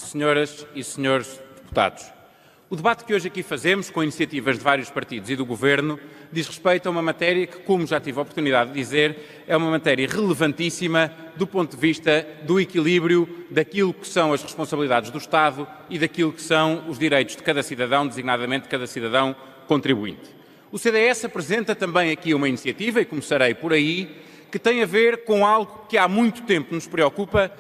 senhoras e senhores deputados. O debate que hoje aqui fazemos, com iniciativas de vários partidos e do Governo, diz respeito a uma matéria que, como já tive a oportunidade de dizer, é uma matéria relevantíssima do ponto de vista do equilíbrio daquilo que são as responsabilidades do Estado e daquilo que são os direitos de cada cidadão, designadamente de cada cidadão contribuinte. O CDS apresenta também aqui uma iniciativa, e começarei por aí, que tem a ver com algo que há muito tempo nos preocupa,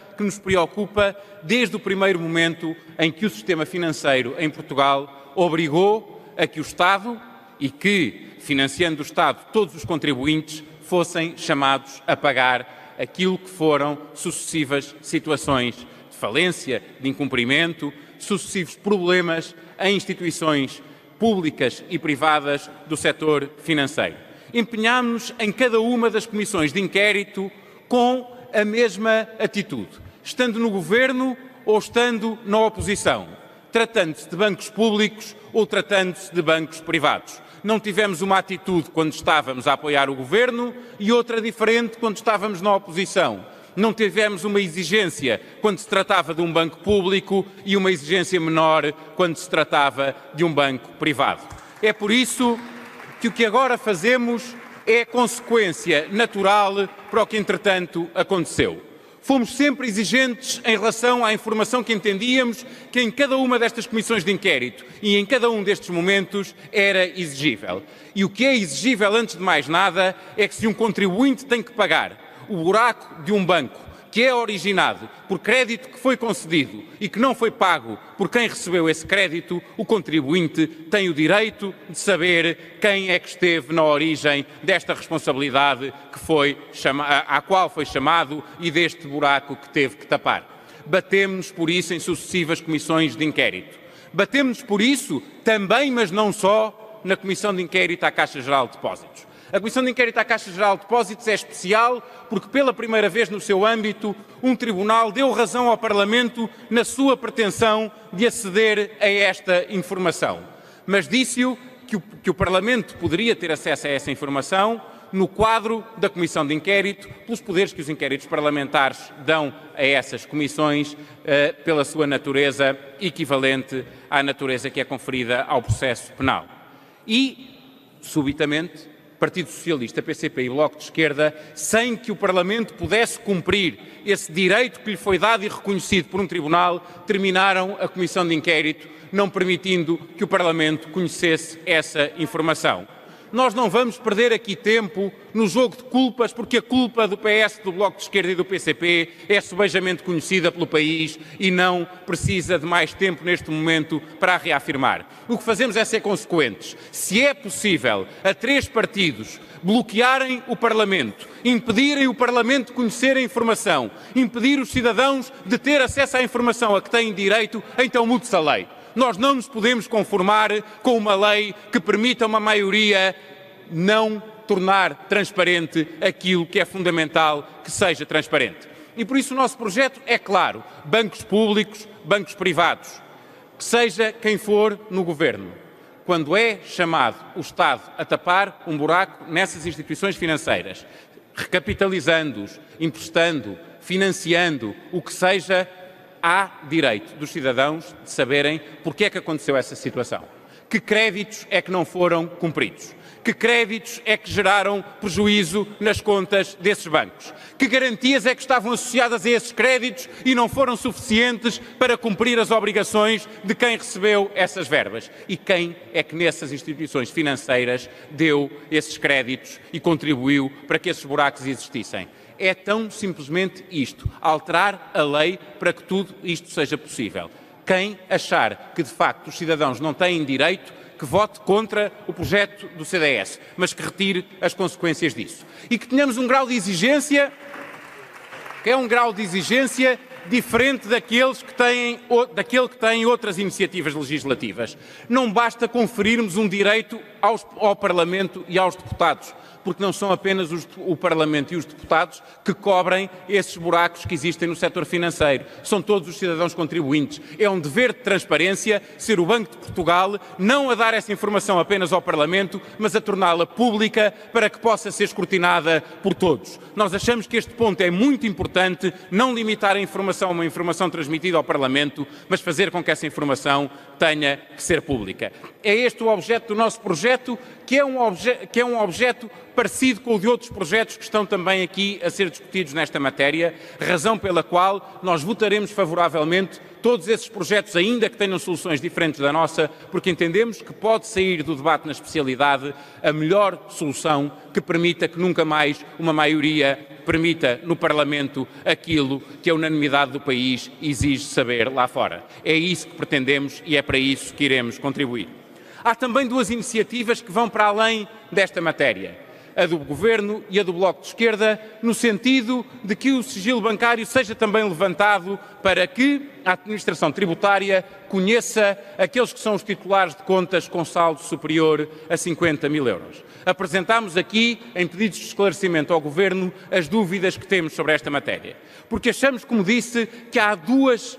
desde o primeiro momento em que o sistema financeiro em Portugal obrigou a que o Estado, e que, financiando o Estado, todos os contribuintes, fossem chamados a pagar aquilo que foram sucessivas situações de falência, de incumprimento, sucessivos problemas em instituições públicas e privadas do setor financeiro. Empenhámos-nos em cada uma das comissões de inquérito com a mesma atitude, estando no Governo ou estando na oposição, tratando-se de bancos públicos ou tratando-se de bancos privados. Não tivemos uma atitude quando estávamos a apoiar o Governo e outra diferente quando estávamos na oposição. Não tivemos uma exigência quando se tratava de um banco público e uma exigência menor quando se tratava de um banco privado. É por isso que o que agora fazemos é consequência natural para o que, entretanto, aconteceu. Fomos sempre exigentes em relação à informação que entendíamos que em cada uma destas comissões de inquérito e em cada um destes momentos era exigível. E o que é exigível, antes de mais nada, é que se um contribuinte tem que pagar o buraco de um banco que é originado por crédito que foi concedido e que não foi pago por quem recebeu esse crédito, o contribuinte tem o direito de saber quem é que esteve na origem desta responsabilidade à qual foi chamado e deste buraco que teve que tapar. Batemos-nos por isso em sucessivas comissões de inquérito. Batemos-nos por isso também, mas não só, na Comissão de Inquérito à Caixa Geral de Depósitos. A Comissão de Inquérito à Caixa Geral de Depósitos é especial porque, pela primeira vez no seu âmbito, um tribunal deu razão ao Parlamento na sua pretensão de aceder a esta informação. Mas disse-o que o Parlamento poderia ter acesso a essa informação no quadro da Comissão de Inquérito, pelos poderes que os inquéritos parlamentares dão a essas comissões, pela sua natureza equivalente à natureza que é conferida ao processo penal. E, subitamente, Partido Socialista, PCP e Bloco de Esquerda, sem que o Parlamento pudesse cumprir esse direito que lhe foi dado e reconhecido por um tribunal, terminaram a Comissão de Inquérito, não permitindo que o Parlamento conhecesse essa informação. Nós não vamos perder aqui tempo no jogo de culpas, porque a culpa do PS, do Bloco de Esquerda e do PCP é subejamente conhecida pelo país e não precisa de mais tempo neste momento para a reafirmar. O que fazemos é ser consequentes. Se é possível a três partidos bloquearem o Parlamento, impedirem o Parlamento de conhecer a informação, impedir os cidadãos de ter acesso à informação a que têm direito, então mude-se a lei. Nós não nos podemos conformar com uma lei que permita a uma maioria não tornar transparente aquilo que é fundamental que seja transparente. E por isso o nosso projeto é claro: bancos públicos, bancos privados, que seja quem for no Governo. Quando é chamado o Estado a tapar um buraco nessas instituições financeiras, recapitalizando-os, emprestando, financiando, o que seja, há direito dos cidadãos de saberem porque é que aconteceu essa situação. Que créditos é que não foram cumpridos? Que créditos é que geraram prejuízo nas contas desses bancos? Que garantias é que estavam associadas a esses créditos e não foram suficientes para cumprir as obrigações de quem recebeu essas verbas? E quem é que nessas instituições financeiras deu esses créditos e contribuiu para que esses buracos existissem? É tão simplesmente isto: alterar a lei para que tudo isto seja possível. Quem achar que, de facto, os cidadãos não têm direito, que vote contra o projeto do CDS, mas que retire as consequências disso. E que tenhamos um grau de exigência, que é um grau de exigência diferente daquele que tem outras iniciativas legislativas. Não basta conferirmos um direito ao Parlamento e aos deputados. porque não são apenas o Parlamento e os deputados que cobrem esses buracos que existem no setor financeiro. São todos os cidadãos contribuintes. É um dever de transparência ser o Banco de Portugal não a dar essa informação apenas ao Parlamento, mas a torná-la pública para que possa ser escrutinada por todos. Nós achamos que este ponto é muito importante, não limitar a informação a uma informação transmitida ao Parlamento, mas fazer com que essa informação tenha que ser pública. É este o objeto do nosso projeto, que é um objeto parecido com o de outros projetos que estão também aqui a ser discutidos nesta matéria, razão pela qual nós votaremos favoravelmente todos esses projetos, ainda que tenham soluções diferentes da nossa, porque entendemos que pode sair do debate na especialidade a melhor solução que permita que nunca mais uma maioria permita no Parlamento aquilo que a unanimidade do país exige saber lá fora. É isso que pretendemos e é para isso que iremos contribuir. Há também duas iniciativas que vão para além desta matéria, a do Governo e a do Bloco de Esquerda, no sentido de que o sigilo bancário seja também levantado para que a administração tributária conheça aqueles que são os titulares de contas com saldo superior a 50 mil euros. Apresentámos aqui, em pedidos de esclarecimento ao Governo, as dúvidas que temos sobre esta matéria, porque achamos, como disse, que há dois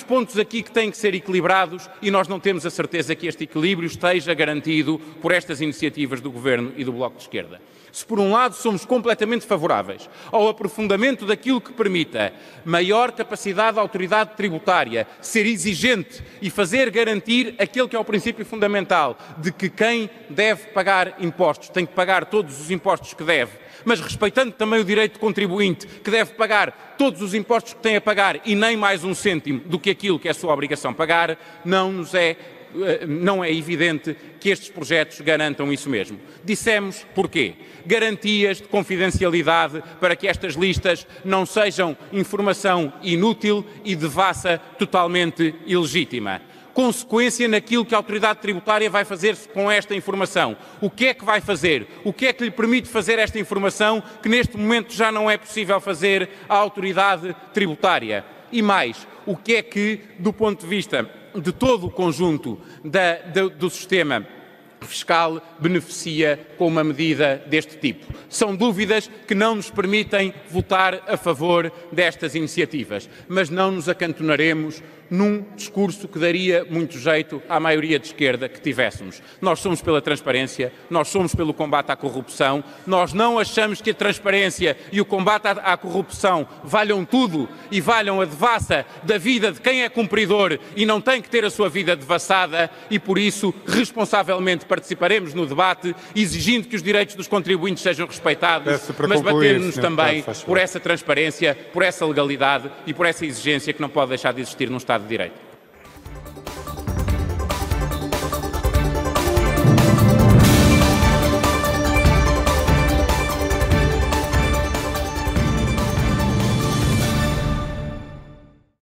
pontos aqui que têm que ser equilibrados e nós não temos a certeza que este equilíbrio esteja garantido por estas iniciativas do Governo e do Bloco de Esquerda. Se por um lado somos completamente favoráveis ao aprofundamento daquilo que permita maior capacidade da autoridade tributária ser exigente e fazer garantir aquele que é o princípio fundamental de que quem deve pagar impostos tem que pagar todos os impostos que deve, mas respeitando também o direito do contribuinte, que deve pagar todos os impostos que tem a pagar e nem mais um cêntimo do que aquilo que é a sua obrigação pagar, não é evidente que estes projetos garantam isso mesmo. Dissemos porquê. Garantias de confidencialidade para que estas listas não sejam informação inútil e devassa totalmente ilegítima. Consequência naquilo que a autoridade tributária vai fazer com esta informação. O que é que vai fazer? O que é que lhe permite fazer esta informação que neste momento já não é possível fazer à autoridade tributária? E mais, o que é que, do ponto de vista de todo o conjunto do sistema fiscal, beneficia com uma medida deste tipo? São dúvidas que não nos permitem votar a favor destas iniciativas, mas não nos acantonaremos num discurso que daria muito jeito à maioria de esquerda que tivéssemos. Nós somos pela transparência, nós somos pelo combate à corrupção, nós não achamos que a transparência e o combate à corrupção valham tudo e valham a devassa da vida de quem é cumpridor e não tem que ter a sua vida devassada e, por isso, responsavelmente participaremos no debate, exigindo que os direitos dos contribuintes sejam respeitados, mas batendo-nos também por essa transparência, por essa legalidade e por essa exigência que não pode deixar de existir num Estado de Direito.